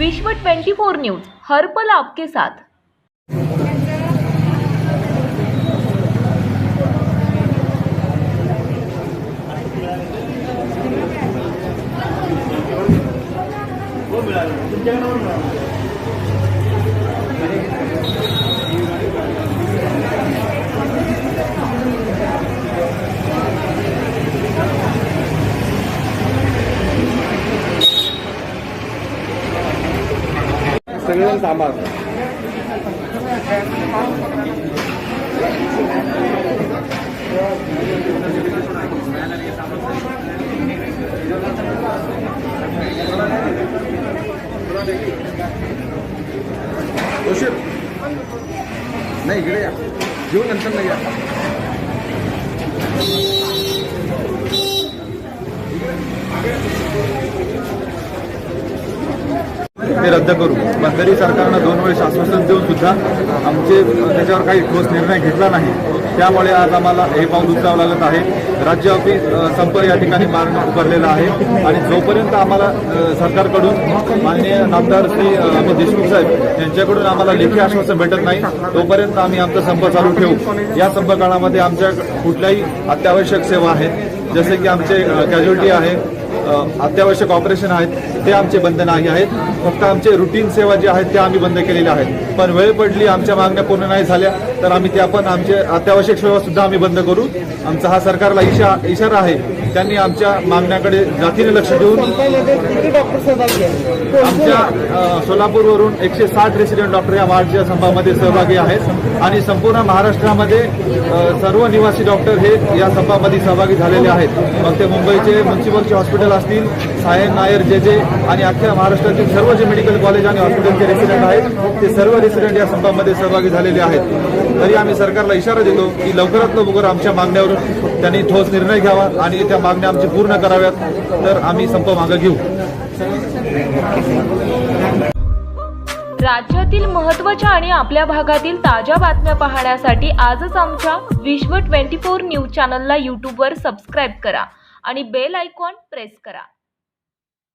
विश्व 24 न्यूज, हर पल आपके साथ। सगळेजण थांबा. नाही इकडे या, घेऊन नंतर नाही या. ते रद्द करू, पण तरी सरकारनं 2 वेळेस आश्वासन देऊन सुद्धा आमचे त्याच्यावर काही ठोस निर्णय घेतला नाही. त्यामुळे आज आम्हाला हे पाऊल उचलावं लागत आहे. राज्यव्यापी संप या ठिकाणी मागणं उभारलेला आहे आणि जोपर्यंत आम्हाला सरकारकडून माननीय नामदार श्री अमित देशमुख साहेब यांच्याकडून आम्हाला लेखी आश्वासन भेटत नाही तोपर्यंत आम्ही आमचा संप चालू ठेवू. या संप काळामध्ये आमच्या कुठल्याही अत्यावश्यक सेवा आहेत, जसे की आमचे कॅज्युअल्टी आहे, अत्यावश्यक ऑपरेशन आहेत, ते आमचे बंद नाही आहेत. फक्त आमचे रुटीन सेवा जे आहेत त्या आम्ही बंद केलेल्या आहेत. पण वेळ पडली, आमच्या मागण्या पूर्ण नाही झाल्या तर आम्ही त्या पण आमचे अत्यावश्यक सेवा सुद्धा आम्ही बंद करू. आमचा हा सरकारला इशारा आहे. त्यांनी आमच्या मागण्याकडे जातीने लक्ष देऊन आमच्या सोलापूरवरून 160 रेसिडेंट डॉक्टर या वाढच्या संपामध्ये सहभागी आहेत आणि संपूर्ण महाराष्ट्रामध्ये सर्व निवासी डॉक्टर हे या संपामध्ये सहभागी झालेले आहेत. मग ते मुंबईचे म्युन्सिपलचे हॉस्पिटल असतील, सायन नायर जे आणि अख्ख्या महाराष्ट्रातील सर्व जे मेडिकल कॉलेज आणि हॉस्पिटलचे रेसिडेंट आहेत ते सर्व रेसिडेंट या संपामध्ये सहभागी झालेले आहेत. तरी आम्ही सरकारला इशारा देतो की लवकरात लवकर आमच्या मागण्यावरून त्यांनी ठोस निर्णय घ्यावा आणि त्या मागण्या आमची पूर्ण कराव्यात, तर आम्ही संप मागे घेऊ. राज्यातील महत्त्वाच्या आणि आपल्या भागातील ताज्या बातम्या पाहण्यासाठी आजच आमच्या विश्व 24 न्यूज चॅनलला यूट्यूबवर सबस्क्राईब करा आणि बेल आयकॉन प्रेस करा.